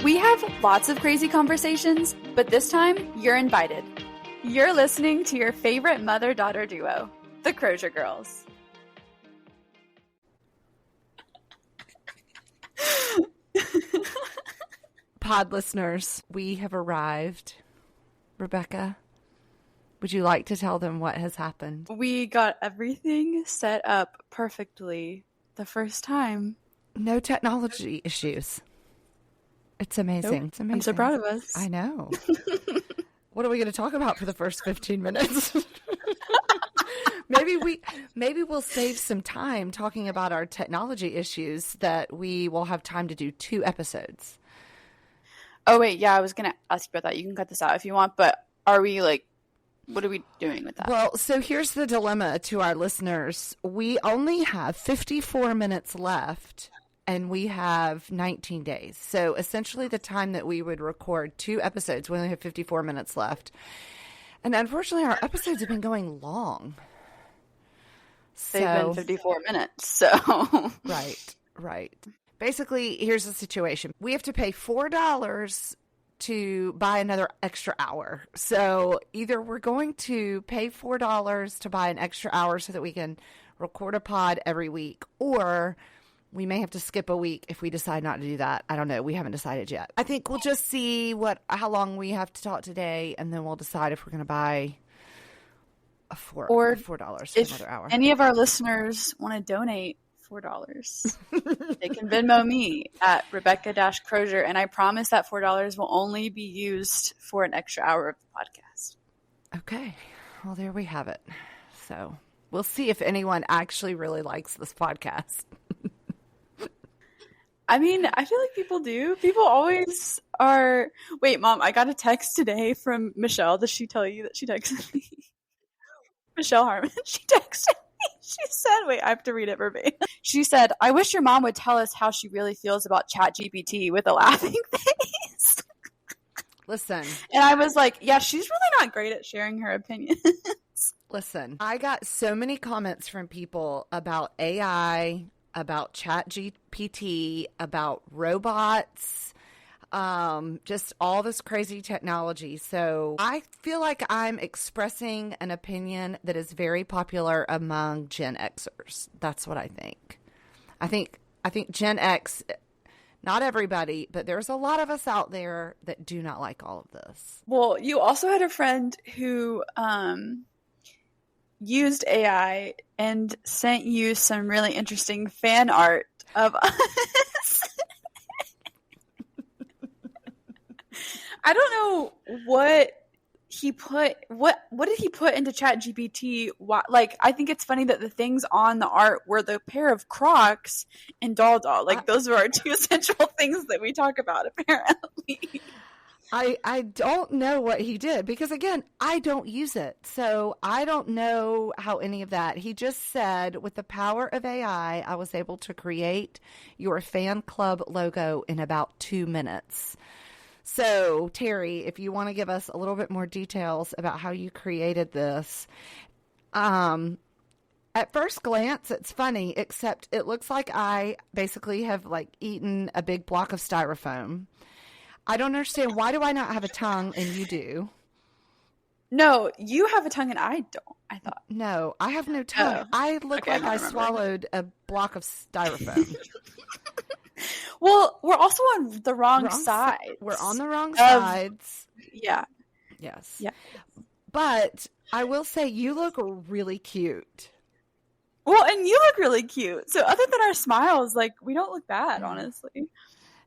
We have lots of crazy conversations, but this time you're invited. You're listening to your favorite mother-daughter duo, the Crozier Girls. Pod listeners, we have arrived. Rebekah, would you like to tell them what has happened? We got everything set up perfectly the first time. No technology issues. It's amazing. Nope. It's amazing. I'm so proud of us. I know. What are we going to talk about for the first 15 minutes? Maybe we'll save some time talking about our technology issues that we will have time to do 2 episodes. Oh, wait. Yeah, I was going to ask you about that. You can cut this out if you want, but what are we doing with that? Well, so here's the dilemma to our listeners. We only have 54 minutes left, and we have 19 days. So essentially the time that we would record 2 episodes, we only have 54 minutes left. And unfortunately, our episodes have been going long. They've been 54 minutes, so. Right. Basically, here's the situation. We have to pay $4 to buy another extra hour. So either we're going to pay $4 to buy an extra hour so that we can record a pod every week, or we may have to skip a week if we decide not to do that. I don't know. We haven't decided yet. I think we'll just see how long we have to talk today, and then we'll decide if we're going to buy $4 for another hour. Any of our listeners want to donate $4, they can Venmo me at Rebekah-Crozier, and I promise that $4 will only be used for an extra hour of the podcast. Okay. Well, there we have it. So we'll see if anyone actually really likes this podcast. I mean, I feel like people do. People always are. Wait, Mom, I got a text today from Michelle. Did she tell you that she texted me? Michelle Harmon. She texted me. She said, wait, I have to read it verbatim. She said, I wish your mom would tell us how she really feels about ChatGPT with a laughing face. Listen. And I was like, yeah, she's really not great at sharing her opinions. Listen, I got so many comments from people about AI, about ChatGPT, about robots, just all this crazy technology. So I feel like I'm expressing an opinion that is very popular among Gen Xers. That's what I think. I think Gen X, not everybody, but there's a lot of us out there that do not like all of this. Well, you also had a friend who used AI and sent you some really interesting fan art of us. I don't know what he put. What did he put into ChatGPT? Like, I think it's funny that the things on the art were the pair of Crocs and Doll. Like, those are our 2 essential things that we talk about, apparently. I don't know what he did because, again, I don't use it. So I don't know how any of that. He just said, with the power of AI, I was able to create your fan club logo in about 2 minutes. So, Terry, if you want to give us a little bit more details about how you created this. At first glance, it's funny, except it looks like I basically have eaten a big block of styrofoam. I don't understand. Why do I not have a tongue and you do? No, you have a tongue and I don't, I thought. No, I have no tongue. I look like I swallowed a block of styrofoam. Well, we're also on the wrong side. We're on the wrong sides. Yeah. Yes. Yeah. But I will say you look really cute. Well, and you look really cute. So other than our smiles, we don't look bad, honestly.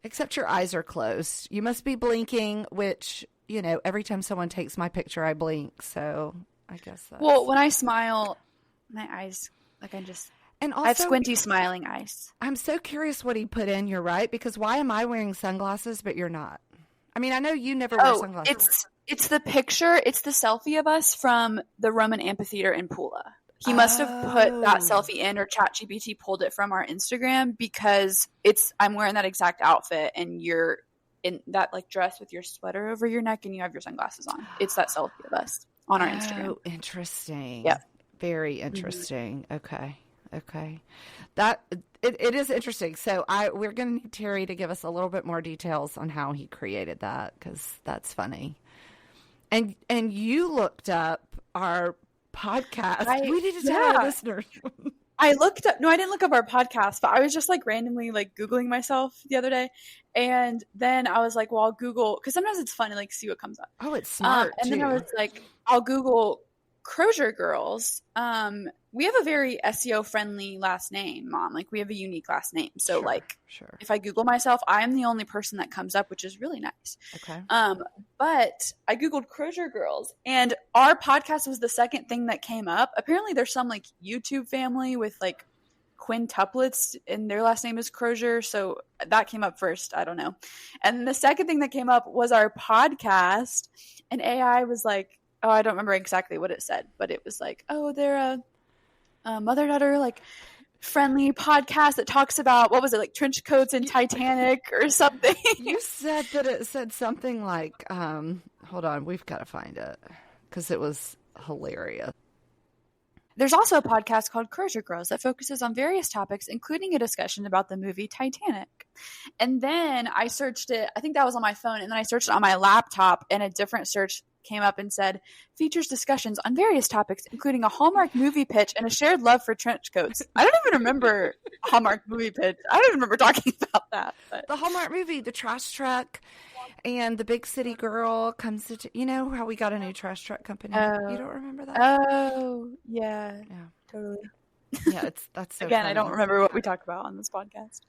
Except your eyes are closed. You must be blinking, which, every time someone takes my picture, I blink. So I guess that's... Well, when I smile, my eyes, And also, I have squinty smiling eyes. I'm so curious what he put in. You're right, because why am I wearing sunglasses, but you're not? I mean, I know you never wear sunglasses. It's the picture. It's the selfie of us from the Roman amphitheater in Pula. He must have put that selfie in, or ChatGPT pulled it from our Instagram, because I'm wearing that exact outfit and you're in that dress with your sweater over your neck and you have your sunglasses on. It's that selfie of us on our Instagram. Oh, interesting. Yeah. Very interesting. Mm-hmm. Okay. Okay. That it is interesting. So we're going to need Terry to give us a little bit more details on how he created that, because that's funny. And you looked up our podcast. We need to tell our listeners. I looked up, no, I didn't look up our podcast, but I was just like randomly like Googling myself the other day. And then I was like, well, I'll Google, because sometimes it's fun to like see what comes up. Oh, it's smart. And then I was like, I'll Google Crozier Girls. We have a very SEO friendly last name, Mom. Like, we have a unique last name. So sure. If I Google myself, I'm the only person that comes up, which is really nice. Okay. But I Googled Crozier Girls, and our podcast was the second thing that came up. Apparently there's some like YouTube family with like quintuplets and their last name is Crozier. So that came up first. I don't know. And the second thing that came up was our podcast, and AI was like, oh, I don't remember exactly what it said, but it was like, oh, they're a mother-daughter like friendly podcast that talks about, what was it, like trench coats and Titanic or something. You said that it said something like, hold on, we've got to find it because it was hilarious. There's also a podcast called Crozier Girls that focuses on various topics, including a discussion about the movie Titanic. And then I searched it. I think that was on my phone. And then I searched it on my laptop, and a different search came up and said, features discussions on various topics, including a Hallmark movie pitch and a shared love for trench coats. I don't even remember Hallmark movie pitch. I don't even remember talking about that. But. The Hallmark movie, the trash truck, and the big city girl comes to, you know how we got a new trash truck company? You don't remember that? Oh, yeah. Yeah. Totally. Yeah, that's so Again, funny. I don't remember what we talk about on this podcast.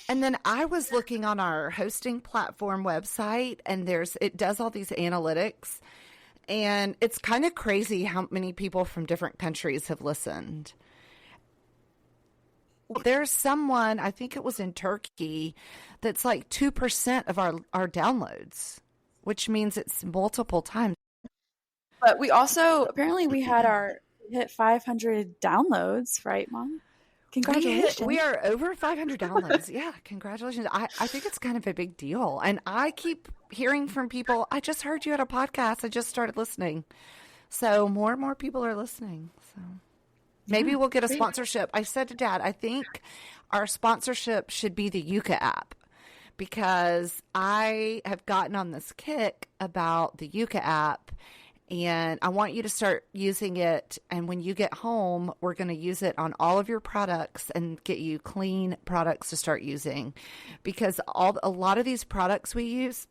And then I was looking on our hosting platform website, and it does all these analytics, and it's kind of crazy how many people from different countries have listened. There's someone, I think it was in Turkey, that's like 2% of our downloads, which means it's multiple times. But we also, apparently we hit 500 downloads, right, Mom? Congratulations. We are over 500 downloads. Yeah, congratulations. I think it's kind of a big deal. And I keep hearing from people, I just heard you at a podcast. I just started listening. So more and more people are listening. So maybe we'll get a sponsorship. I said to Dad, I think our sponsorship should be the Yuka app, because I have gotten on this kick about the Yuka app. And I want you to start using it. And when you get home, we're going to use it on all of your products and get you clean products to start using. Because a lot of these products we use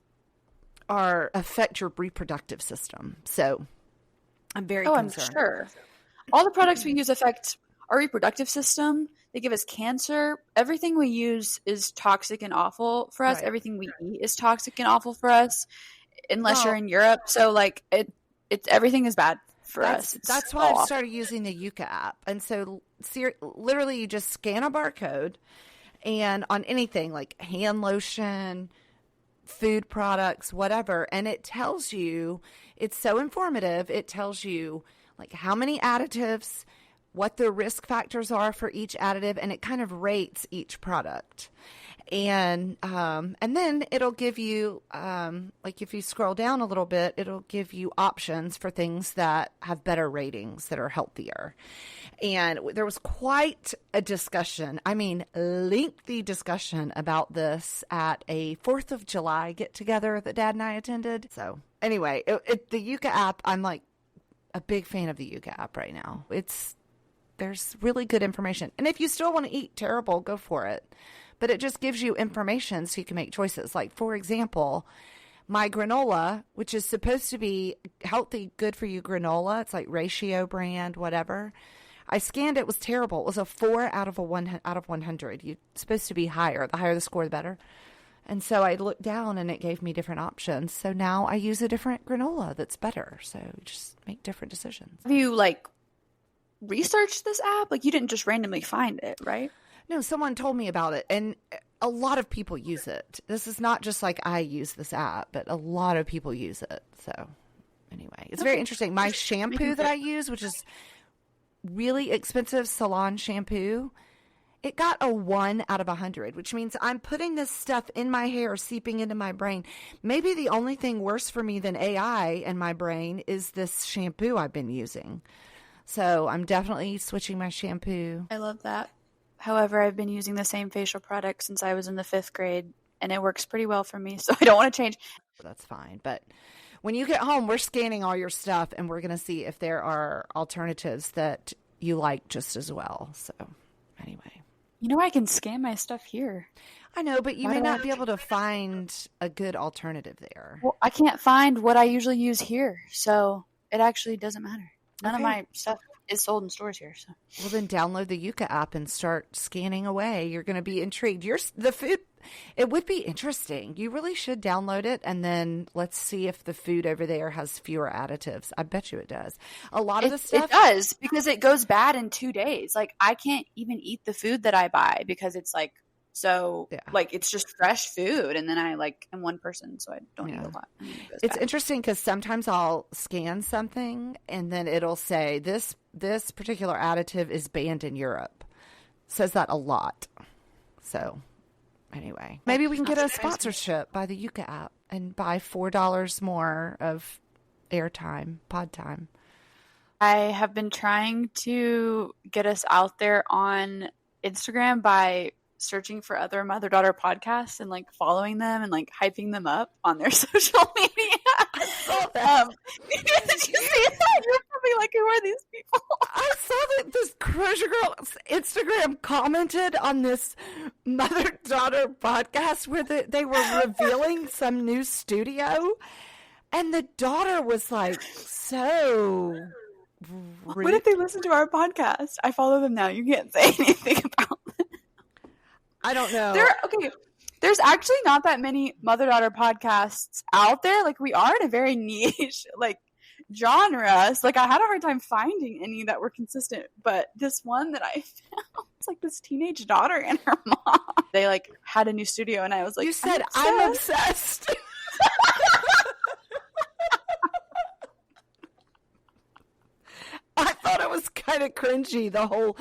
affect your reproductive system. So I'm very concerned. I'm sure. All the products we use affect our reproductive system. They give us cancer. Everything we use is toxic and awful for us. Right. Everything we eat is toxic and awful for us, unless you're in Europe. So like everything is bad for us. That's why I've started using the Yuka app. And so literally you just scan a barcode, and on anything like hand lotion, food products, whatever, and it tells you, it's so informative. It tells you like how many additives, what the risk factors are for each additive, and it kind of rates each product. And then it'll give you, like if you scroll down a little bit, it'll give you options for things that have better ratings, that are healthier. And there was quite a discussion, lengthy discussion about this at a 4th of July get-together that Dad and I attended. So anyway, the Yuka app, I'm like a big fan of the Yuka app right now. There's really good information. And if you still want to eat terrible, go for it. But it just gives you information so you can make choices. Like, for example, my granola, which is supposed to be healthy, good for you granola. It's like Ratio brand, whatever. I scanned it, was terrible. It was a 4 out of 100. You're supposed to be higher. The higher the score, the better. And so I looked down and it gave me different options. So now I use a different granola that's better. So just make different decisions. Have you researched this app? Like, you didn't just randomly find it, right? No, someone told me about it, and a lot of people use it. This is not just like I use this app, but a lot of people use it. So anyway, it's very interesting. My shampoo that I use, which is really expensive salon shampoo, it got a 1 out of 100, which means I'm putting this stuff in my hair, seeping into my brain. Maybe the only thing worse for me than AI in my brain is this shampoo I've been using. So I'm definitely switching my shampoo. I love that. However, I've been using the same facial product since I was in the 5th grade, and it works pretty well for me, so I don't want to change. That's fine. But when you get home, we're scanning all your stuff and we're going to see if there are alternatives that you like just as well. So, anyway. You know, I can scan my stuff here. I know, but you Why may do I not have be to- able to find a good alternative there. Well, I can't find what I usually use here, so it actually doesn't matter. None of Okay. my stuff is sold in stores here. So Well, then download the Yuka app and start scanning away. You're going to be intrigued. The food, it would be interesting. You really should download it, and then let's see if the food over there has fewer additives. I bet you it does. A lot of the stuff. It does, because it goes bad in 2 days. Like, I can't even eat the food that I buy because it's like, so Yeah. like, it's just fresh food, and then I like am one person, so I don't eat Yeah. a lot. And it goes It's bad. interesting because sometimes I'll scan something and then it'll say this particular additive is banned in Europe. Says that a lot. So anyway, maybe we can get a sponsorship by the Yuka app and buy $4 more of airtime, pod time. I have been trying to get us out there on Instagram by searching for other mother-daughter podcasts and like following them and like hyping them up on their social media. Did you see that? You're probably like, who are these people? I saw that this Crozier girl's Instagram commented on this mother-daughter podcast where they were revealing some new studio, and the daughter was like so What if they listen to our podcast? I follow them now. You can't say anything about them. I don't know. There's actually not that many mother-daughter podcasts out there. Like, we are in a very niche like genre. So like, I had a hard time finding any that were consistent, but this one that I found, it's like this teenage daughter and her mom. They like had a new studio, and I was like, You said I'm obsessed. I thought it was kind of cringy, the whole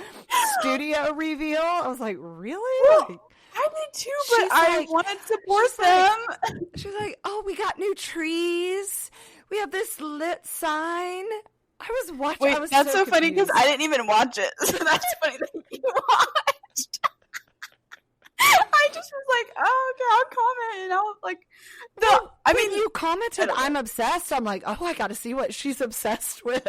studio reveal. I was like, really? Well, I did too, but I wanted to support them. She's like, oh, we got new trees. We have this lit sign. I was watching. Wait, I was that's so funny because confused. I didn't even watch it. So that's funny that you watched. I just was like, oh, okay, I'll comment. And I was like, no, I mean, you commented, I'm obsessed. I'm like, oh, I got to see what she's obsessed with.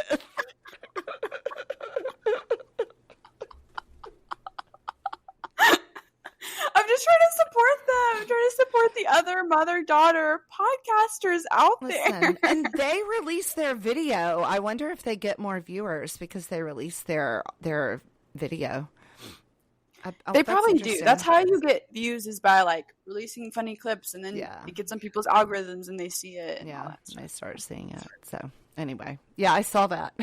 I'm just trying to support them. I'm trying to support the other mother-daughter podcasters out there. And they release their video. I wonder if they get more viewers because they release their video. They probably do. That's how you get views, is by like releasing funny clips, and then it gets on people's algorithms and they see it. And all that stuff. They start seeing it. So anyway, yeah, I saw that.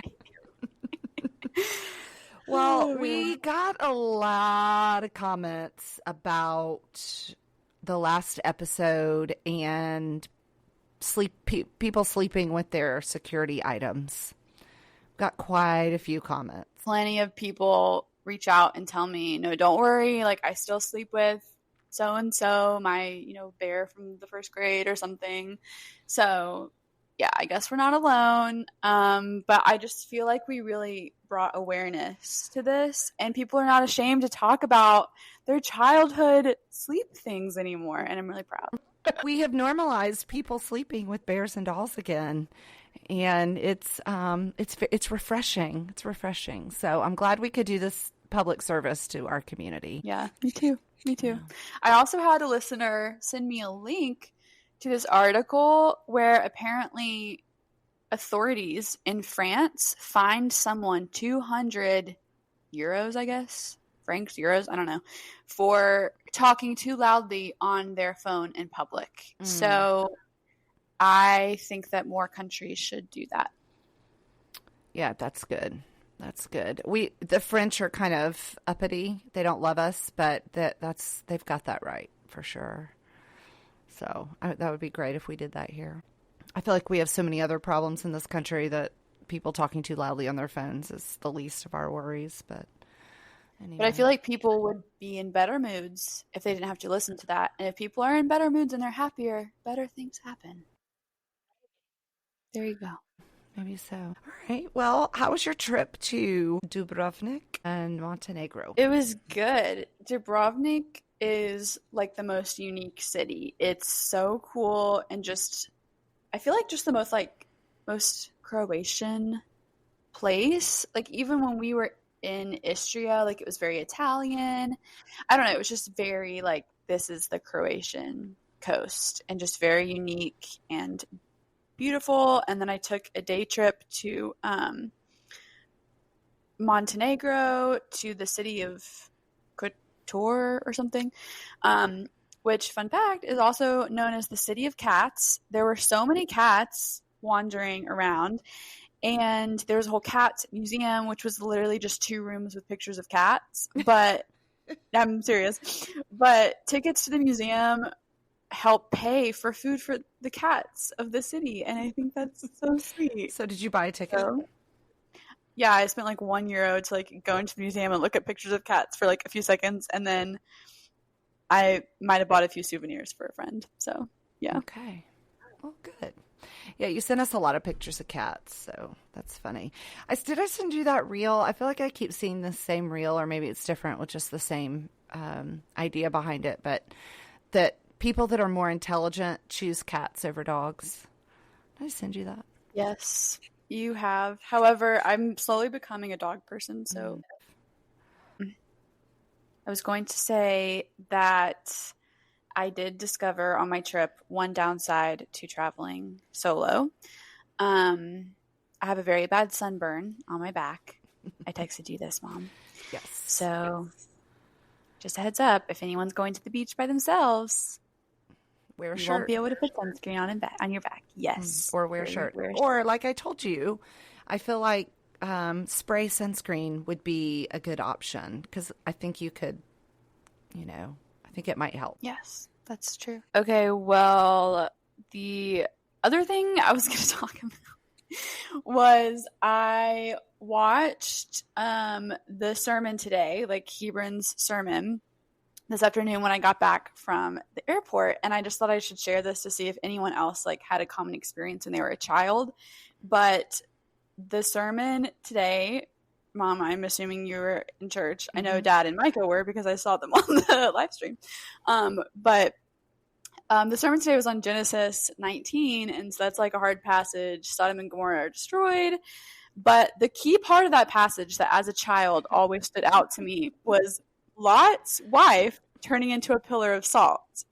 Well, we got a lot of comments about the last episode and people sleeping with their security items. Got quite a few comments. Plenty of people reach out and tell me, no, don't worry, like I still sleep with so and so, my bear from the 1st grade or something. So yeah, I guess we're not alone. But I just feel like we really brought awareness to this, and people are not ashamed to talk about their childhood sleep things anymore, and I'm really proud. We have normalized people sleeping with bears and dolls again, and it's refreshing. It's refreshing. So I'm glad we could do this public service to our community. Yeah, me too. Yeah. I also had a listener send me a link to this article where apparently authorities in France fined someone 200 euros, I guess, francs, euros, I don't know, for talking too loudly on their phone in public. So I think that more countries should do that. Yeah, that's good. That's good. The French are kind of uppity. They don't love us, but they've got that right for sure. So that would be great if we did that here. I feel like we have so many other problems in this country that people talking too loudly on their phones is the least of our worries. But anyway. But I feel like people would be in better moods if they didn't have to listen to that. And if people are in better moods and they're happier, better things happen. There you go. Maybe so. All right. Well, how was your trip to Dubrovnik and Montenegro? It was good. Dubrovnik is like the most unique city. It's so cool and just I feel like just the most Croatian place. Like even when we were in Istria, like it was very Italian. I don't know, it was just very like this is the Croatian coast and just very unique and beautiful. And then I took a day trip to Montenegro to the city of Kotor or something, which, fun fact, is also known as the city of cats. There were so many cats wandering around, and there was a whole cat museum, which was literally just 2 rooms with pictures of cats. But I'm serious. But tickets to the museum help pay for food for the cats of the city, and I think that's so sweet. So did you buy a ticket? So, yeah, I spent like €1 to like go into the museum and look at pictures of cats for like a few seconds, and then I might have bought a few souvenirs for a friend. So, yeah. Okay. Well, good. Yeah, you sent us a lot of pictures of cats, so that's funny. Did I send you that reel? I feel like I keep seeing the same reel, or maybe it's different with just the same idea behind it, but that people that are more intelligent choose cats over dogs. Did I send you that? Yes, you have. However, I'm slowly becoming a dog person, so I was going to say that I did discover on my trip one downside to traveling solo. I have a very bad sunburn on my back. I texted you this, Mom. Yes. So just a heads up, if anyone's going to the beach by themselves, wear a you shirt. won't be able to put sunscreen on your back. Yes. Or wear a shirt. Or like I told you, I feel like spray sunscreen would be a good option because I think you could, I think it might help. Yes, that's true. Okay, well, the other thing I was going to talk about was I watched the sermon today, like Hebron's sermon, this afternoon when I got back from the airport, and I just thought I should share this to see if anyone else like had a common experience when they were a child. But the sermon today, Mom, I'm assuming you were in church. I know Dad and Micah were because I saw them on the live stream. But the sermon today was on Genesis 19, and so that's like a hard passage. Sodom and Gomorrah are destroyed. But the key part of that passage that as a child always stood out to me was Lot's wife turning into a pillar of salt.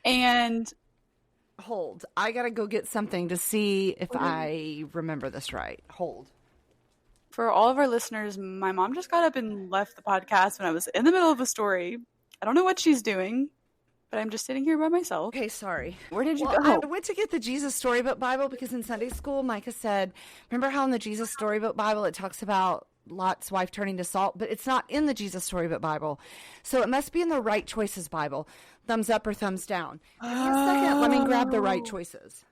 And hold, I gotta go get something to see if I remember this right. Hold. For all of our listeners, my mom just got up and left the podcast when I was in the middle of a story. I don't know what she's doing, but I'm just sitting here by myself. Okay, sorry. Where did you go? I went to get the Jesus Storybook Bible because in Sunday school, Micah said, remember how in the Jesus Storybook Bible it talks about Lot's wife turning to salt, but it's not in the Jesus Storybook Bible. So it must be in the Right Choices Bible. Thumbs up or thumbs down. Give me a second. Let me grab the Right Choices.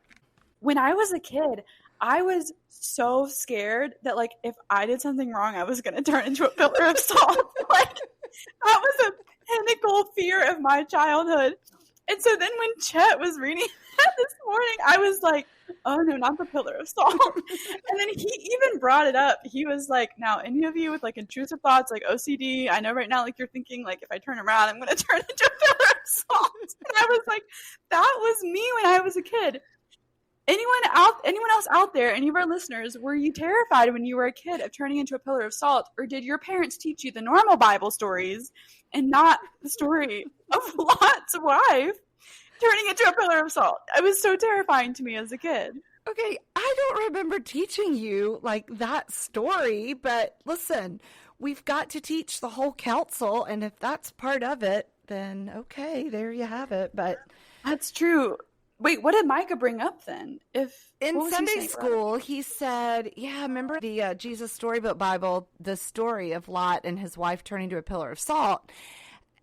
When I was a kid, I was so scared that, like, if I did something wrong, I was going to turn into a pillar of salt. Like, that was a pinnacle fear of my childhood. And so then when Chet was reading that this morning, I was like, oh no, not the pillar of salt. And then he even brought it up. He was like, now any of you with like intrusive thoughts, like OCD, I know right now, like you're thinking like, if I turn around, I'm going to turn into a pillar of salt. And I was like, that was me when I was a kid. Anyone else out there, any of our listeners, were you terrified when you were a kid of turning into a pillar of salt? Or did your parents teach you the normal Bible stories and not the story of Lot's wife turning into a pillar of salt? It was so terrifying to me as a kid. Okay, I don't remember teaching you like that story, but listen, we've got to teach the whole council, and if that's part of it, then okay, there you have it. But that's true. Wait, what did Micah bring up then? In Sunday school, he said, yeah, remember the Jesus Storybook Bible, the story of Lot and his wife turning to a pillar of salt?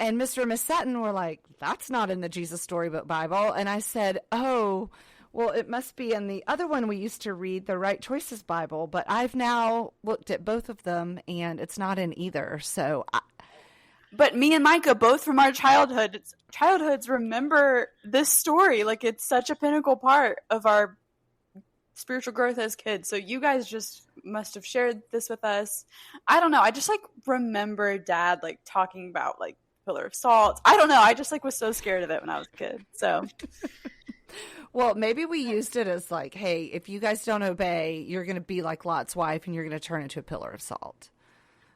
And Mr. and Miss Sutton were like, that's not in the Jesus Storybook Bible. And I said, oh, well, it must be in the other one we used to read, the Right Choices Bible. But I've now looked at both of them, and it's not in either. So But me and Micah, both from our childhoods, remember this story. Like, it's such a pinnacle part of our spiritual growth as kids. So you guys just must have shared this with us. I don't know. I just like remember Dad like talking about like pillar of salt. I don't know. I just like was so scared of it when I was a kid. So Well, maybe we used it as like, hey, if you guys don't obey, you're going to be like Lot's wife and you're going to turn into a pillar of salt.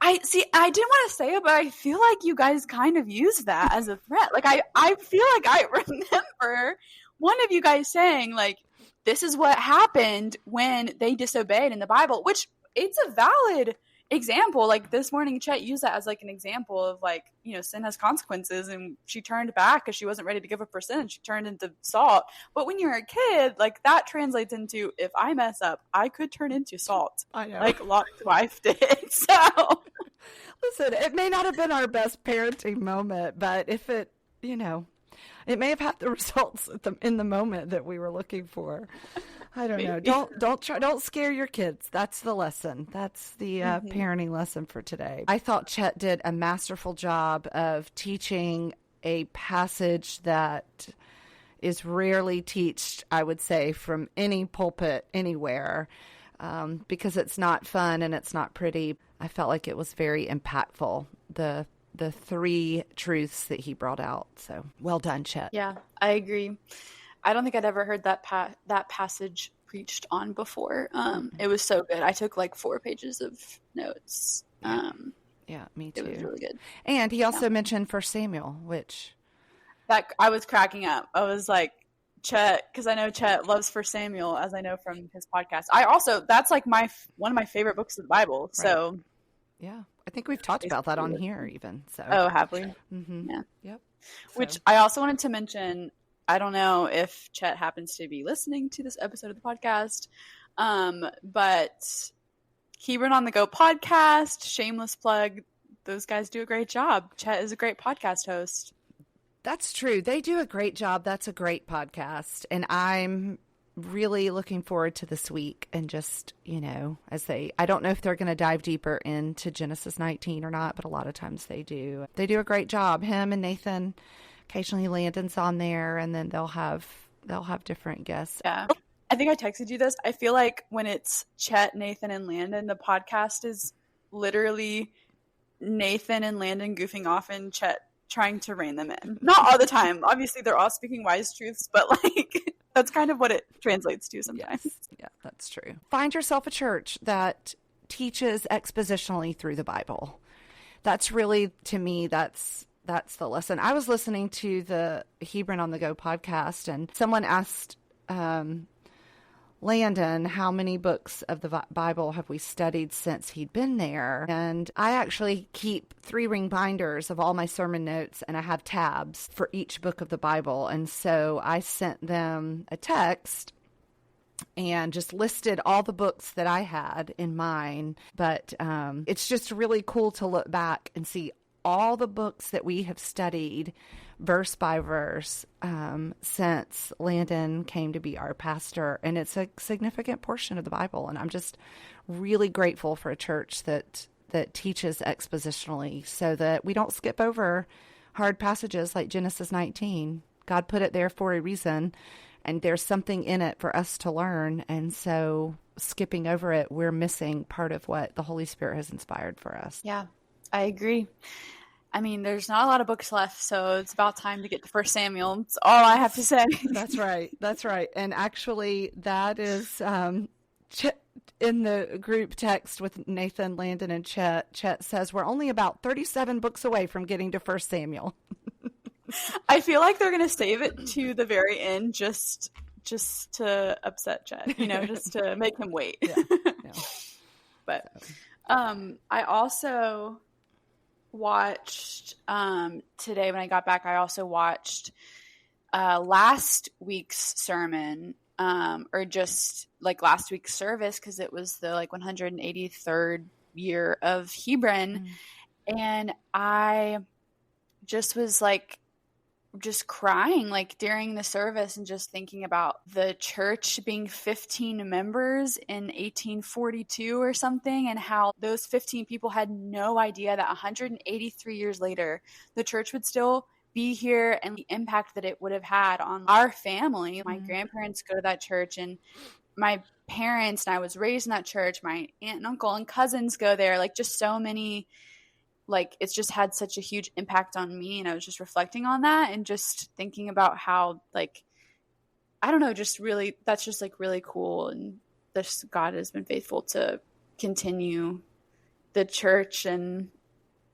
I didn't want to say it, but I feel like you guys kind of used that as a threat. Like I feel like I remember one of you guys saying like, this is what happened when they disobeyed in the Bible, which it's a valid example. Like this morning, Chet used that as like an example of like, sin has consequences, and she turned back because she wasn't ready to give up her sin. She turned into salt. But when you're a kid, like that translates into, if I mess up, I could turn into salt. I know. Like Lot's wife did. So listen, it may not have been our best parenting moment, but if it, it may have had the results in the moment that we were looking for. I don't know. Don't scare your kids. That's the lesson. That's the parenting lesson for today. I thought Chet did a masterful job of teaching a passage that is rarely taught, I would say, from any pulpit anywhere, because it's not fun and it's not pretty. I felt like it was very impactful. The 3 truths that he brought out. So well done, Chet. Yeah, I agree. I don't think I'd ever heard that passage preached on before. It was so good. I took like 4 pages of notes. Yeah, me too. It was really good. And he also mentioned 1 Samuel, which that I was cracking up. I was like, Chet, because I know Chet loves 1 Samuel, as I know from his podcast. That's like one of my favorite books of the Bible. So right. Yeah, I think we've talked about that on here even. So have we? Mm-hmm. Yeah. Yep. So. Which I also wanted to mention. I don't know if Chet happens to be listening to this episode of the podcast, but Hebron on the Go podcast, shameless plug. Those guys do a great job. Chet is a great podcast host. That's true. They do a great job. That's a great podcast. And I'm really looking forward to this week. And just, I don't know if they're going to dive deeper into Genesis 19 or not, but a lot of times they do. They do a great job. Him and Nathan. Occasionally Landon's on there, and then they'll have different guests. Yeah. I think I texted you this. I feel like when it's Chet, Nathan, and Landon, the podcast is literally Nathan and Landon goofing off and Chet trying to rein them in. Not all the time. Obviously, they're all speaking wise truths, but like that's kind of what it translates to sometimes. Yes. Yeah, that's true. Find yourself a church that teaches expositionally through the Bible. That's really, to me, that's the lesson. I was listening to the Hebron on the Go podcast, and someone asked Landon, how many books of the Bible have we studied since he'd been there? And I actually keep 3-ring binders of all my sermon notes, and I have tabs for each book of the Bible. And so I sent them a text and just listed all the books that I had in mind. But it's just really cool to look back and see all the books that we have studied verse by verse since Landon came to be our pastor. And it's a significant portion of the Bible. And I'm just really grateful for a church that teaches expositionally so that we don't skip over hard passages like Genesis 19. God put it there for a reason, and there's something in it for us to learn. And so skipping over it, we're missing part of what the Holy Spirit has inspired for us. Yeah, I agree. I mean, there's not a lot of books left, so it's about time to get to 1 Samuel. That's all I have to say. That's right. That's right. And actually, that is in the group text with Nathan, Landon, and Chet. Chet says we're only about 37 books away from getting to 1 Samuel. I feel like they're going to save it to the very end just to upset Chet, just to make him wait. Yeah. But I also watched today when I got back, I also watched last week's sermon or just like last week's service because it was the like 183rd year of Hebron. And I just was like just crying like during the service and just thinking about the church being 15 members in 1842 or something, and how those 15 people had no idea that 183 years later the church would still be here and the impact that it would have had on our family. My grandparents go to that church, and my parents, and I was raised in that church. My aunt and uncle and cousins go there. Like, just so many, like, it's just had such a huge impact on me. And I was just reflecting on that and just thinking about how, like, I don't know, just really, that's just like really cool. And this God has been faithful to continue the church and,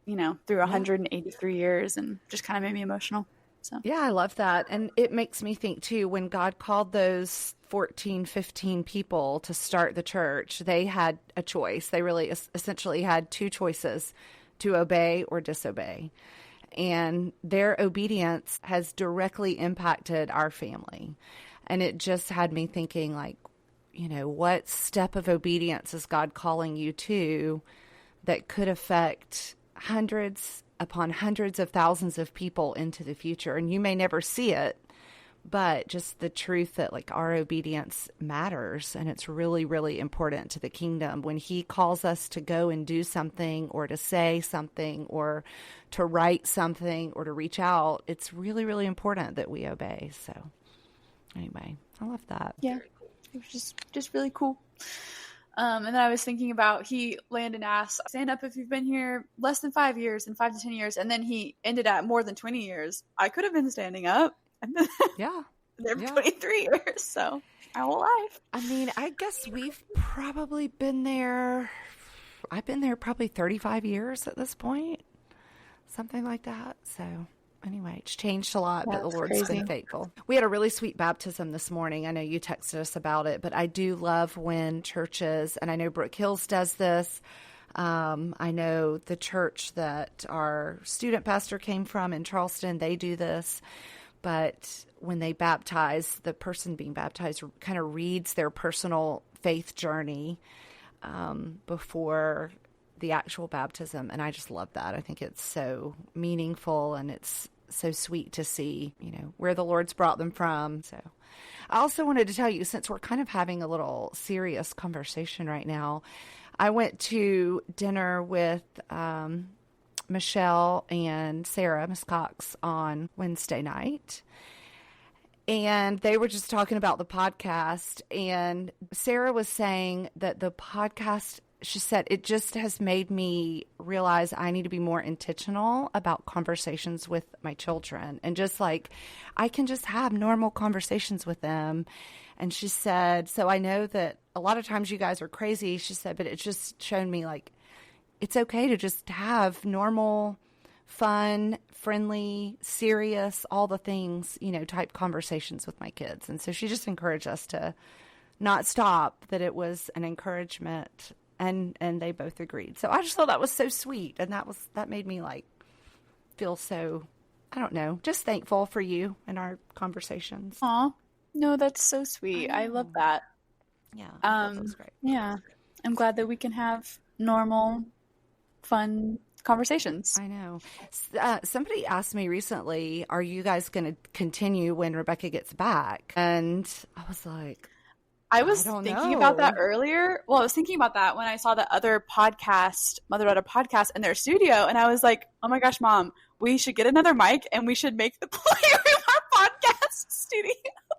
you know, through 183 years, and just kind of made me emotional. So yeah, I love that. And it makes me think too, when God called those 14, 15 people to start the church, they had a choice. They really essentially had two choices: to obey or disobey. And their obedience has directly impacted our family. And it just had me thinking, like, you know, what step of obedience is God calling you to that could affect hundreds upon hundreds of thousands of people into the future? And you may never see it, but just the truth that, like, our obedience matters, and it's really, really important to the kingdom. When he calls us to go and do something, or to say something, or to write something, or to reach out, it's really, really important that we obey. So anyway, I love that. Yeah, it was just really cool. And then I was thinking about, Landon asked, stand up if you've been here less than 5 years and 5 to 10 years. And then he ended at more than 20 years. I could have been standing up. Yeah. There for 23 years. So my whole life. I mean, I guess we've probably been there. I've been there probably 35 years at this point. Something like that. So anyway, it's changed a lot, but the Lord's been faithful. We had a really sweet baptism this morning. I know you texted us about it, but I do love when churches, and I know Brook Hills does this. I know the church that our student pastor came from in Charleston, they do this. But when they baptize, the person being baptized kind of reads their personal faith journey before the actual baptism. And I just love that. I think it's so meaningful, and it's so sweet to see, you know, where the Lord's brought them from. So I also wanted to tell you, since we're kind of having a little serious conversation right now, I went to dinner with Michelle and Sarah, Miss Cox, on Wednesday night. And they were just talking about the podcast. And Sarah was saying that the podcast, she said, it just has made me realize I need to be more intentional about conversations with my children. And just like, I can just have normal conversations with them. And she said, so I know that a lot of times you guys are crazy, she said, but it's just shown me, like, it's okay to just have normal, fun, friendly, serious, all the things, you know, type conversations with my kids. And so she just encouraged us to not stop, that it was an encouragement, and they both agreed. So I just thought that was so sweet. And that made me, like, feel so, I don't know, just thankful for you and our conversations. Aw, no, that's so sweet. I love that. Yeah, that was great. Yeah, I'm glad that we can have normal, fun conversations. I know. Somebody asked me recently, are you guys going to continue when Rebekah gets back? And I was like, I was thinking about that earlier. Well, I was thinking about that when I saw the other podcast, Mother Daughter podcast, in their studio. And I was like, oh my gosh, Mom, we should get another mic and we should make the playroom our podcast studio.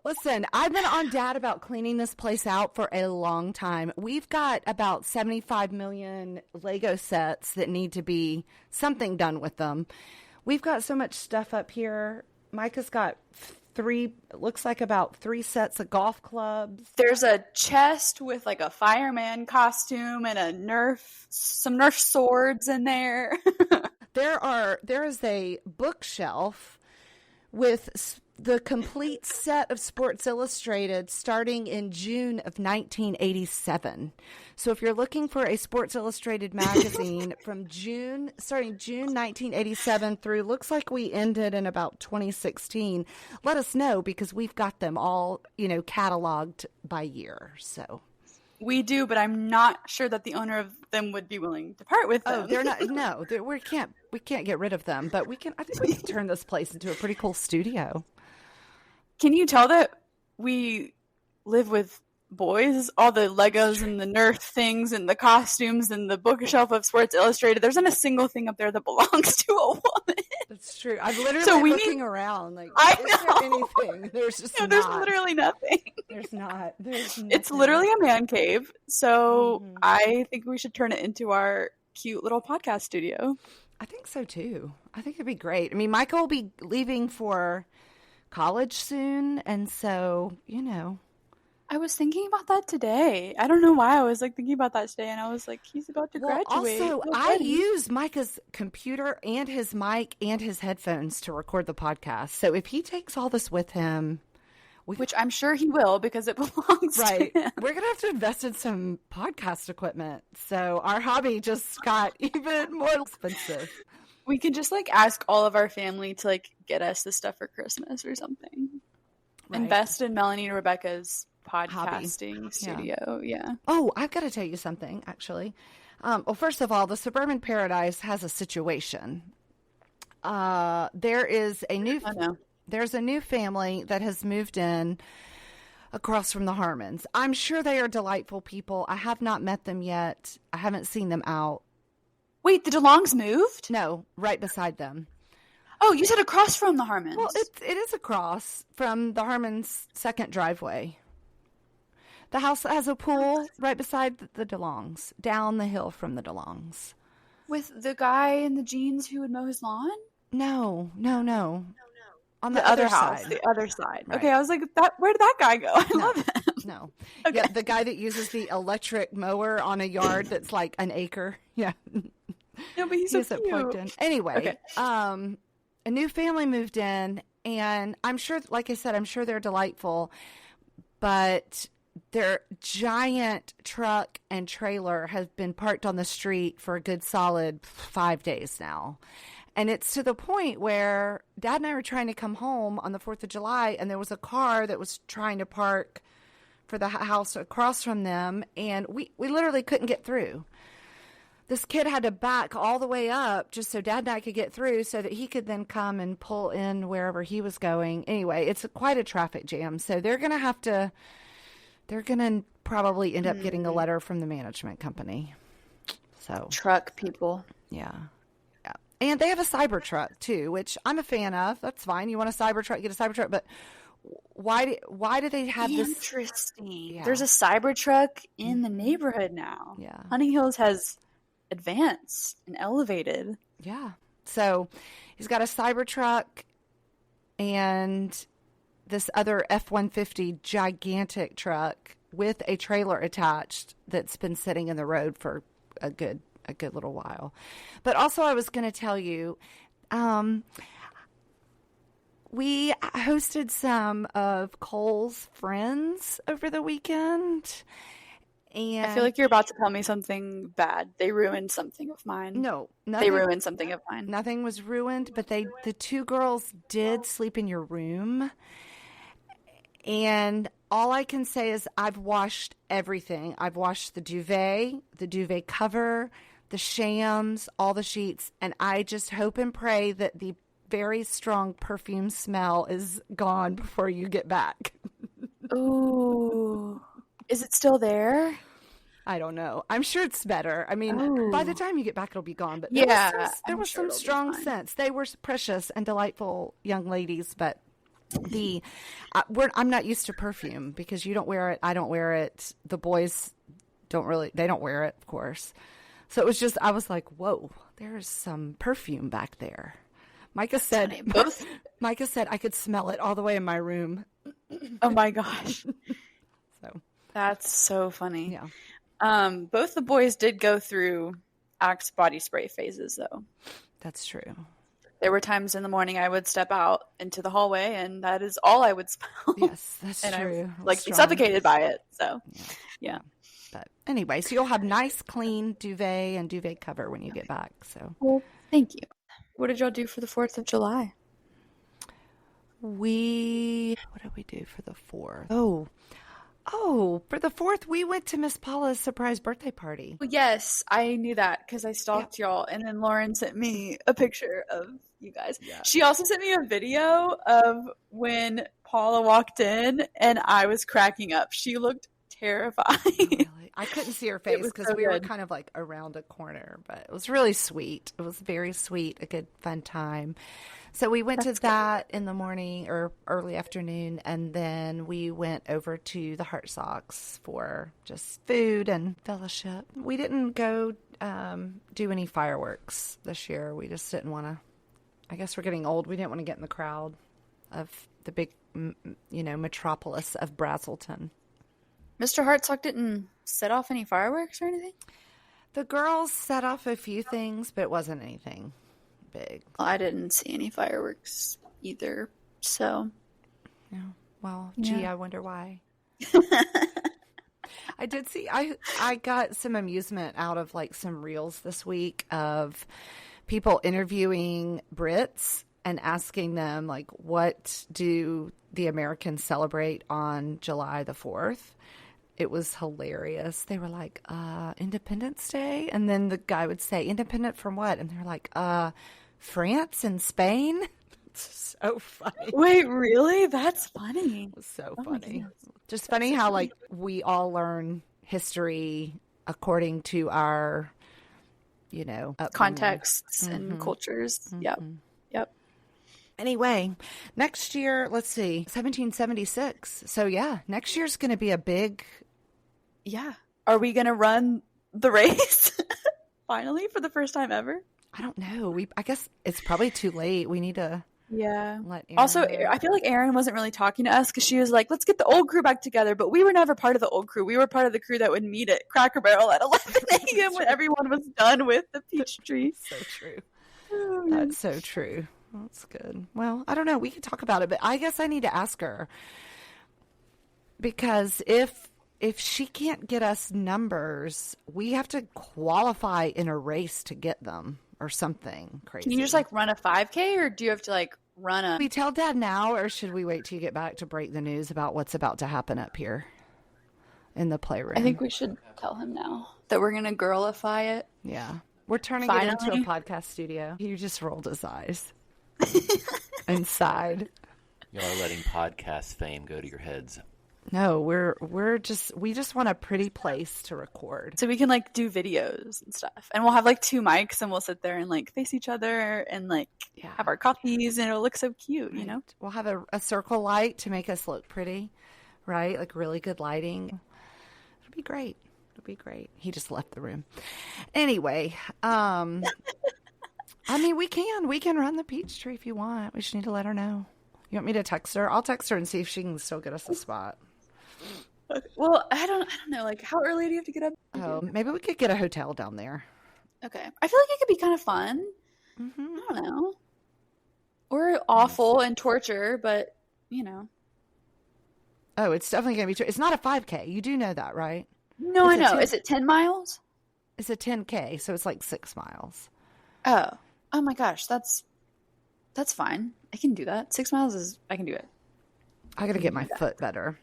Listen, I've been on Dad about cleaning this place out for a long time. We've got about 75 million Lego sets that need to be something done with them. We've got so much stuff up here. Micah's got looks like about 3 sets of golf clubs. There's a chest with like a fireman costume and some Nerf swords in there. There is a bookshelf with the complete set of Sports Illustrated starting in June of 1987. So if you're looking for a Sports Illustrated magazine from starting June 1987 through, looks like we ended in about 2016, let us know, because we've got them all, you know, cataloged by year. So we do, but I'm not sure that the owner of them would be willing to part with them. Oh, they're not. No, we can't get rid of them, but I think we can turn this place into a pretty cool studio. Can you tell that we live with boys, all the Legos and the Nerf things and the costumes and the bookshelf of Sports Illustrated. There's not a single thing up there that belongs to a woman. That's true. I'm literally looking around like, is there anything? There's just not. There's literally nothing. There's not. There's nothing. It's literally a man cave. So I think we should turn it into our cute little podcast studio. I think so too. I think it'd be great. I mean, Michael will be leaving for college soon, and so, you know. I was thinking about that today. I don't know why I was like thinking about that today, and I was like, he's about to graduate. Also, I use Micah's computer and his mic and his headphones to record the podcast. So if he takes all this with him, which I'm sure he will because it belongs to him. We're gonna have to invest in some podcast equipment. So our hobby just got even more expensive. We could just like ask all of our family to like get us this stuff for Christmas or something. Right. Invest in Melanie and Rebekah's podcasting studio. Yeah. Oh, I've got to tell you something, actually. Well, first of all, the Suburban Paradise has a situation. There's a new family that has moved in across from the Harmons. I'm sure they are delightful people. I have not met them yet. I haven't seen them out. Wait, the DeLongs moved? No, right beside them. Oh, you said across from the Harmons. Well, it is across from the Harmons' second driveway. The house that has a pool right beside the DeLongs, down the hill from the DeLongs. With the guy in the jeans who would mow his lawn? No. On the other house, side. The other side. Right. Okay, I was like, where did that guy go? I love him. No. Okay. Yeah, the guy that uses the electric mower on a yard that's like an acre. Yeah. No, but he's so cute. Plugged in. Anyway, a new family moved in, and I'm sure, like I said, I'm sure they're delightful, but their giant truck and trailer has been parked on the street for a good solid 5 days now. And it's to the point where Dad and I were trying to come home on the 4th of July, and there was a car that was trying to park for the house across from them, and we literally couldn't get through. This kid had to back all the way up just so Dad and I could get through so that he could then come and pull in wherever he was going. Anyway, it's quite a traffic jam. So they're going to probably end up getting a letter from the management company. So truck people. Yeah. And they have a Cybertruck too, which I'm a fan of. That's fine. You want a Cybertruck, get a Cybertruck. But why do they have this? Interesting. Yeah. There's a Cybertruck in the neighborhood now. Yeah. Hunting Hills has advanced and elevated. Yeah. So he's got a Cybertruck and this other F-150 gigantic truck with a trailer attached that's been sitting in the road for a good little while. But also I was going to tell you, we hosted some of Cole's friends over the weekend. And I feel like you're about to tell me something bad. They ruined something of mine. No, they ruined something of mine. Nothing was ruined, but the two girls did sleep in your room. And all I can say is I've washed everything. I've washed the duvet cover, the shams, all the sheets, and I just hope and pray that the very strong perfume smell is gone before you get back. Ooh. Is it still there? I don't know. I'm sure it's better. I mean, by the time you get back, it'll be gone. But there was some strong scents. They were precious and delightful young ladies, but I'm not used to perfume because you don't wear it. I don't wear it. The boys they don't wear it, of course. So it was just, I was like, whoa, there's some perfume back there. Micah said I could smell it all the way in my room. Oh my gosh. So that's so funny. Yeah. Both the boys did go through Axe body spray phases though. That's true. There were times in the morning I would step out into the hallway and that is all I would smell. Yes, that's and true. I was be suffocated by it. So yeah. But anyway, so you'll have nice, clean duvet and duvet cover when you get back. So well, thank you. What did y'all do for the 4th of July? What did we do for the 4th? Oh, for the 4th, we went to Miss Paula's surprise birthday party. Well, yes, I knew that because I stalked y'all, and then Lauren sent me a picture of you guys. Yeah. She also sent me a video of when Paula walked in, and I was cracking up. She looked terrified. Really? I couldn't see her It face was because so we were good. kind of like around a corner, but it was really sweet. It was very sweet, a good fun time. So we went to That's good. that in the morning or early afternoon, and then we went over to the Heart Sox for just food and fellowship. We didn't go do any fireworks this year. We just didn't want to. I guess we're getting old. We didn't want to get in the crowd of the big, metropolis of Brazelton. Mr. Hartsock didn't set off any fireworks or anything? The girls set off a few things, but it wasn't anything big. Well, I didn't see any fireworks either, so. Yeah. Well, Yeah. gee, I wonder why. I did see, I got some amusement out of like some reels this week of people interviewing Brits and asking them like, what do the Americans celebrate on July the 4th? It was hilarious. They were like, Independence Day? And then the guy would say, independent from what? And they're like, France and Spain? It's so funny. Wait, really? That's funny. It was so Oh my funny. goodness. Just funny how like we all learn history according to our, upbringing. Contexts and cultures. Yep. Yep. Anyway, next year, let's see, 1776. So yeah, next year's going to be a big. Yeah. Are we going to run the race finally for the first time ever? I don't know. I guess it's probably too late. We need to Yeah. let Aaron Also, know. I feel like Erin wasn't really talking to us because she was like, let's get the old crew back together. But we were never part of the old crew. We were part of the crew that would meet at Cracker Barrel at 11 a.m. when everyone was done with the peach tree. So true. Oh, man. That's so true. That's good. Well, I don't know. We could talk about it, but I guess I need to ask her because if she can't get us numbers, we have to qualify in a race to get them or something crazy. Can you just like run a 5K or do you have to like run a. We tell Dad now, or should we wait till you get back to break the news about what's about to happen up here in the playroom? I think we should tell him now that we're going to girlify it. Yeah. We're turning it into Finally. a podcast studio. He just rolled his eyes and sighed. Y'all are letting podcast fame go to your heads. No, we just want a pretty place to record. So we can like do videos and stuff. And we'll have like 2 mics and we'll sit there and like face each other and like have our coffees and it'll look so cute, you know? We'll have a circle light to make us look pretty, right? Like really good lighting. It'll be great. It'll be great. He just left the room. Anyway, I mean, we can run the peach tree if you want. We just need to let her know. You want me to text her? I'll text her and see if she can still get us a spot. Well, I don't know. Like, how early do you have to get up? Oh, maybe we could get a hotel down there. Okay. I feel like it could be kind of fun. Mm-hmm. I don't know. Or awful and torture, but, you know. Oh, it's definitely going to be. It's not a 5K. You do know that, right? No, I Is it know. 10? Is it 10 miles? It's a 10K, so it's like 6 miles. Oh. Oh my gosh. That's fine. I can do that. 6 miles I can do it. I got to get my foot better.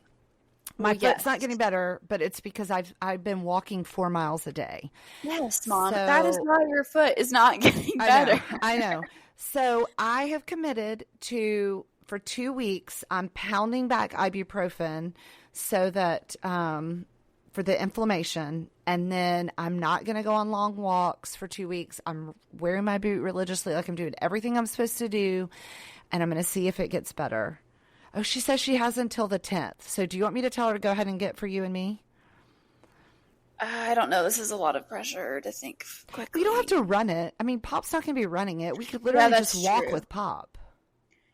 My Well, foot's not yes. getting better, but it's because I've been walking 4 miles a day. Yes, Mom. So- That is why your foot is not getting better. I know. So I have committed to, for 2 weeks, I'm pounding back ibuprofen so that for the inflammation, and then I'm not going to go on long walks for 2 weeks. I'm wearing my boot religiously, like I'm doing everything I'm supposed to do, and I'm going to see if it gets better. Oh, she says she has until the 10th. So do you want me to tell her to go ahead and get for you and me? I don't know. This is a lot of pressure to think quickly. We don't have to run it. I mean, Pop's not going to be running it. We could literally that's just walk true. with Pop.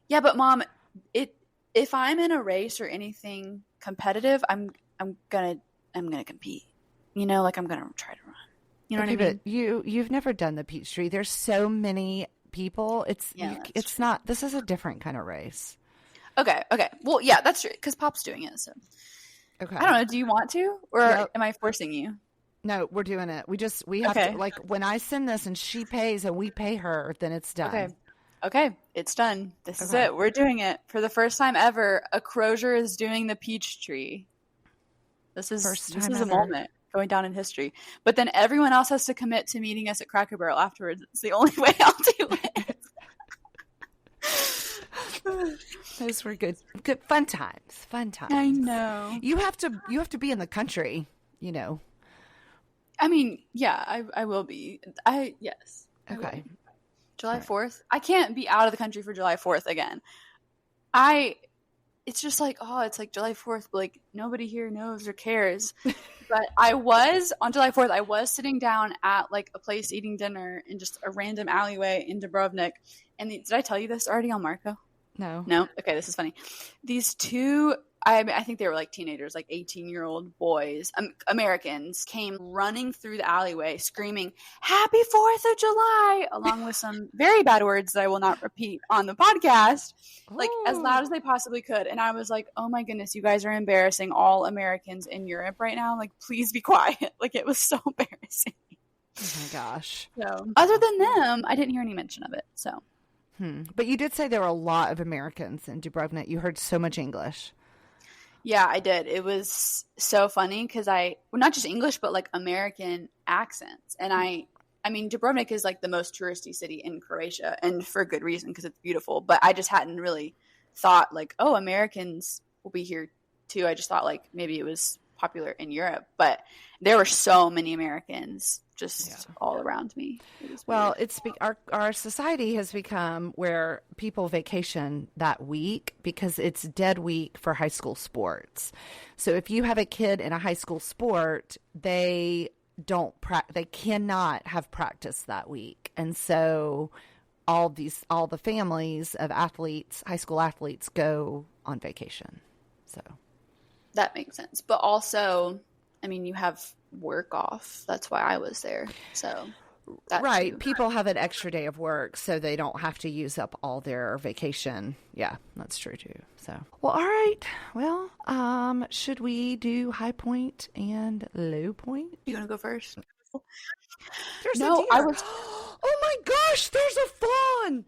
Yeah, but Mom, if I'm in a race or anything competitive, I'm gonna compete. You know, like I'm gonna try to run. You know Okay, what I mean? but you've never done the Peachtree. There's so many people. It's that's not. This is a different kind of race. Okay. Well, yeah, that's true because Pop's doing it. So Okay. I don't know. Do you want to, or Yep. am I forcing you? No, we're doing it. We have Okay. to, like, when I send this and she pays and we pay her, then it's done. Okay, it's done. This is Okay. it. We're doing it for the first time ever. A Crozier is doing the peach tree. This is First this time is ever. a moment going down in history. But then everyone else has to commit to meeting us at Cracker Barrel afterwards. It's the only way I'll do it. Those were good fun times. I know. You have to be in the country, you know. I mean, yeah, I will be. Yes. Okay. July 4th. I can't be out of the country for July 4th again. It's just like, oh, it's like July 4th, but like nobody here knows or cares. But on July 4th, I was sitting down at like a place eating dinner in just a random alleyway in Dubrovnik. And did I tell you this already on Marco? No. Okay, this is funny. These two, I think they were like teenagers, like 18-year-old boys, Americans, came running through the alleyway screaming, "Happy 4th of July!" along with some very bad words that I will not repeat on the podcast, like as loud as they possibly could. And I was like, oh my goodness, you guys are embarrassing all Americans in Europe right now. Like, please be quiet. Like, it was so embarrassing. Oh my gosh. So, other than them, I didn't hear any mention of it, so. But you did say there were a lot of Americans in Dubrovnik. You heard so much English. Yeah, I did. It was so funny because not just English, but like American accents. And I mean, Dubrovnik is like the most touristy city in Croatia, and for good reason because it's beautiful. But I just hadn't really thought like, oh, Americans will be here too. I just thought like maybe it was popular in Europe, but there were so many Americans just all around me. Well, our society has become where people vacation that week because it's dead week for high school sports. So if you have a kid in a high school sport, they cannot have practice that week. And so all the families of athletes, high school athletes, go on vacation. So that makes sense. But also, I mean, you have work off. That's why I was there. So right. Too. People have an extra day of work, so they don't have to use up all their vacation. Yeah, that's true too. So, well, all right. Well, should we do high point and low point? You want to go first? There's a deer. Oh my gosh, there's a fawn.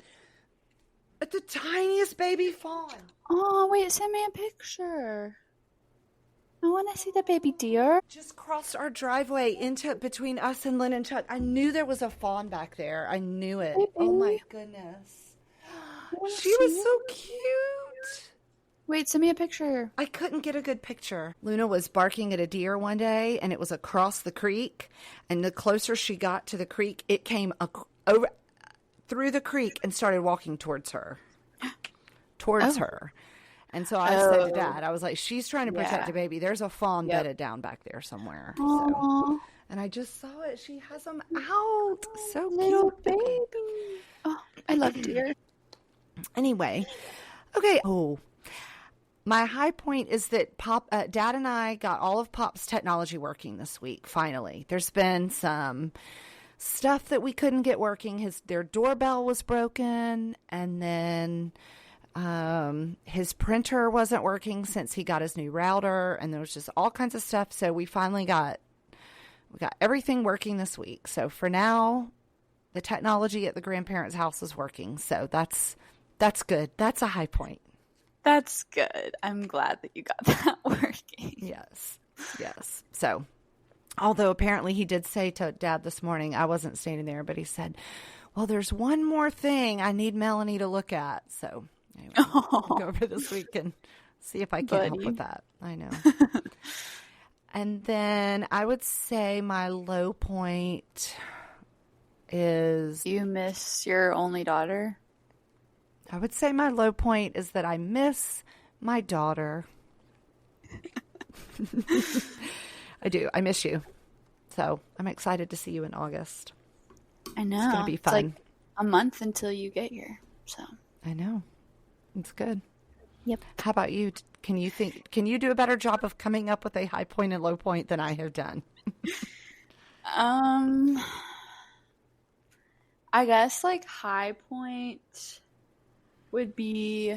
It's the tiniest baby fawn. Oh, wait, send me a picture. I want to see the baby deer. Just crossed our driveway into between us and Lynn and Chuck. I knew there was a fawn back there. I knew it. Baby. Oh my goodness. She was so cute. Wait, send me a picture. I couldn't get a good picture. Luna was barking at a deer one day, and it was across the creek. And the closer she got to the creek, it came over through the creek and started walking towards her. Her. And so I said to Dad, I was like, she's trying to protect a baby. There's a fawn bedded down back there somewhere. So, and I just saw it. She has them out. So little cute. Baby. Oh, I love deer. Anyway. Okay. Oh, my high point is that Dad and I got all of Pop's technology working this week, finally. There's been some stuff that we couldn't get working. Their doorbell was broken, and then his printer wasn't working since he got his new router, and there was just all kinds of stuff. So we finally got everything working this week. So for now, the technology at the grandparents' house is working. So that's good. That's a high point. That's good. I'm glad that you got that working. Yes. So, although apparently he did say to Dad this morning, I wasn't standing there, but he said, well, there's one more thing I need Melanie to look at. So anyway, I'll go over this week and see if I can help with that. I know. And then I would say my low point is... You miss your only daughter? I would say my low point is that I miss my daughter. I do. I miss you. So I'm excited to see you in August. I know. It's going to be fun. It's like a month until you get here. So I know. It's good. Yep. How about you? Can you do a better job of coming up with a high point and low point than I have done? I guess like high point would be,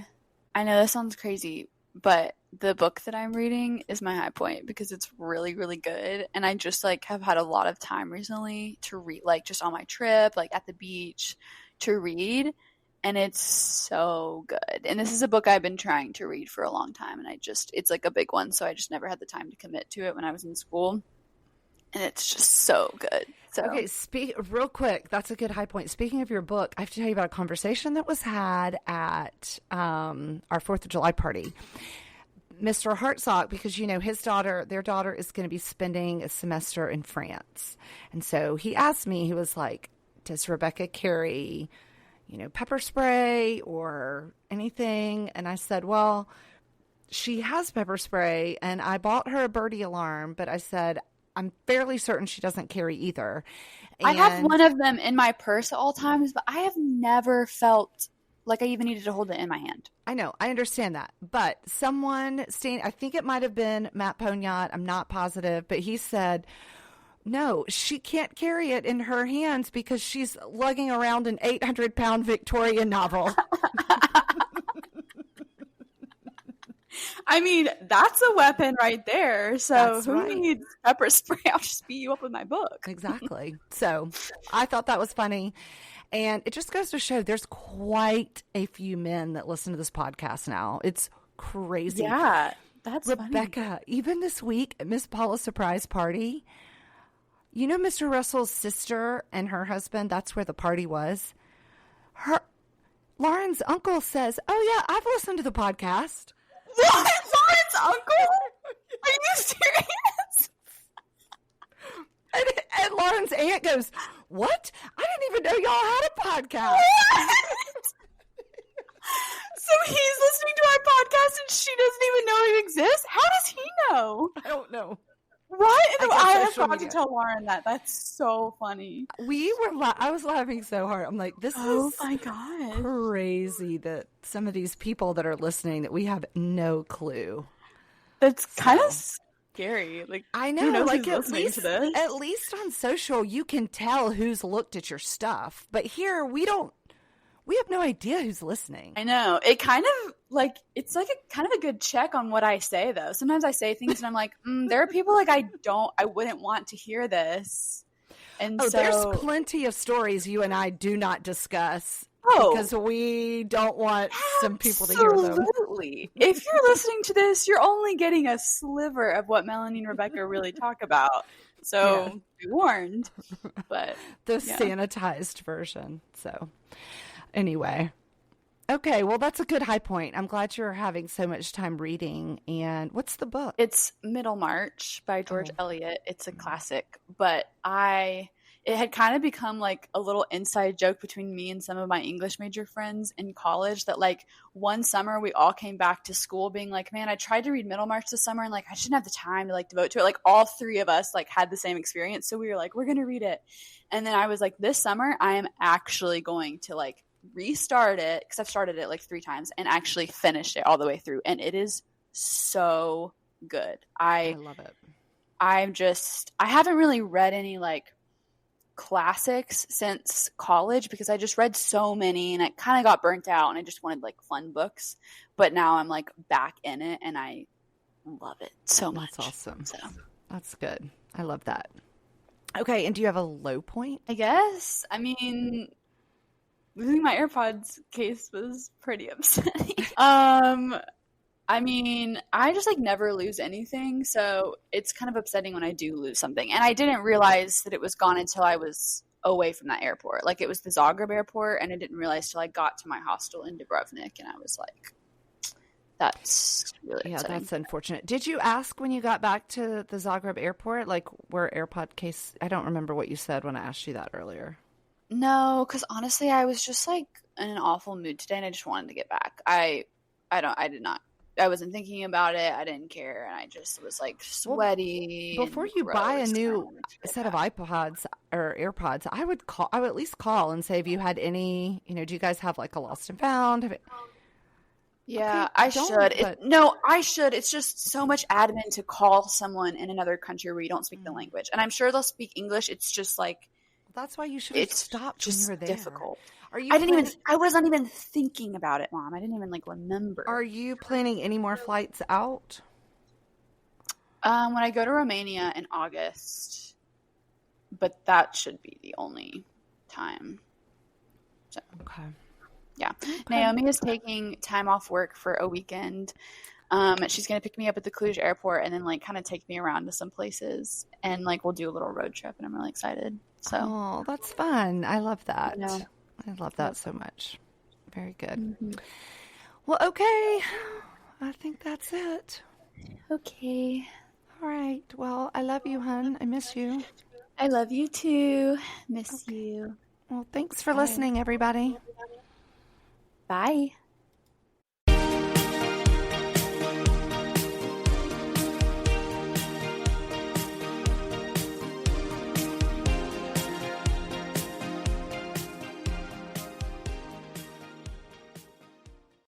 I know this sounds crazy, but the book that I'm reading is my high point because it's really, really good. And I just like have had a lot of time recently to read, like just on my trip, like at the beach to read. And it's so good. And this is a book I've been trying to read for a long time. And it's like a big one. So I just never had the time to commit to it when I was in school. And it's just so good. So Okay, real quick. That's a good high point. Speaking of your book, I have to tell you about a conversation that was had at our 4th of July party. Mr. Hartsock, because their daughter is going to be spending a semester in France. And so he asked me, he was like, does Rebekah carry, pepper spray or anything? And I said, well, she has pepper spray and I bought her a birdie alarm, but I said, I'm fairly certain she doesn't carry either. I have one of them in my purse at all times, but I have never felt like I even needed to hold it in my hand. I know. I understand that. But someone I think it might have been Matt Poniat. I'm not positive, but he said, no, she can't carry it in her hands because she's lugging around an 800-pound Victorian novel. I mean, that's a weapon right there. So That's who right. needs pepper spray? I'll just beat you up with my book. Exactly. So I thought that was funny. And it just goes to show there's quite a few men that listen to this podcast now. It's crazy. Yeah, that's Rebekah, funny. even this week at Miss Paula's surprise party, Mr. Russell's sister and her husband, that's where the party was. Lauren's uncle says, oh, yeah, I've listened to the podcast. What? Lauren's uncle? Are you serious? And Lauren's aunt goes, what? I didn't even know y'all had a podcast. What? So he's listening to our podcast and she doesn't even know it exists? How does he know? I don't know. What? I have social got to media. tell Lauren that. That's so funny. I was laughing so hard. I'm like, this is my God. crazy that some of these people that are listening that we have no clue. That's kind of scary. Like, I who know, knows like who's listening to this? at least on social, you can tell who's looked at your stuff. But here, we have no idea who's listening. I know. It kind of like, it's like a kind of a good check on what I say though. Sometimes I say things and I'm like, there are people like I wouldn't want to hear this. And so there's plenty of stories you and I do not discuss because we don't want some people to hear them. Absolutely. If you're listening to this, you're only getting a sliver of what Melanie and Rebekah really talk about. So be warned. But the sanitized version. So anyway. Okay, well, that's a good high point. I'm glad you're having so much time reading. And what's the book? It's Middlemarch by George Eliot. It's a classic, but it had kind of become like a little inside joke between me and some of my English major friends in college that like one summer we all came back to school being like, man, I tried to read Middlemarch this summer and like I didn't have the time to like devote to it. Like all three of us like had the same experience. So we were like, we're going to read it. And then I was like, this summer I am actually going to like restart it because I've started it like 3 times and actually finished it all the way through. And it is so good. I love it. I haven't really read any like classics since college because I just read so many and I kind of got burnt out and I just wanted like fun books. But now I'm like back in it and I love it so much. That's awesome. So. That's good. I love that. Okay, and do you have a low point? I guess. I mean, losing my AirPods case was pretty upsetting. I mean, I just like never lose anything, so it's kind of upsetting when I do lose something. And I didn't realize that it was gone until I was away from that airport. Like it was the Zagreb airport, and I didn't realize till I got to my hostel in Dubrovnik, and I was like, that's really upsetting. That's unfortunate. Did you ask when you got back to the Zagreb airport, like where AirPod case? I don't remember what you said when I asked you that earlier. No, because honestly, I was just like in an awful mood today, and I just wanted to get back. I wasn't thinking about it. I didn't care, and I just was like sweaty. Well, before you buy a new set of iPods or AirPods, I would at least call and say, have you had any? Do you guys have like a lost and found? Yeah, okay, I should. I should. It's just so much admin to call someone in another country where you don't speak the language, and I'm sure they'll speak English. It's just like that's why you should have stopped when you were there. Difficult. I wasn't even thinking about it, Mom. I didn't even like remember. Are you planning any more flights out? When I go to Romania in August, but that should be the only time. So. Okay. Yeah. Okay. Naomi is taking time off work for a weekend She's going to pick me up at the Cluj airport and then like kind of take me around to some places, and like we'll do a little road trip, and I'm really excited. So, oh, that's fun. I love that. Yeah. I love that so much. Very good. Mm-hmm. Well, okay. I think that's it. Okay. All right. Well, I love you, hon. I miss you. I love you too. Miss you. Well, thanks for listening, everybody. Bye.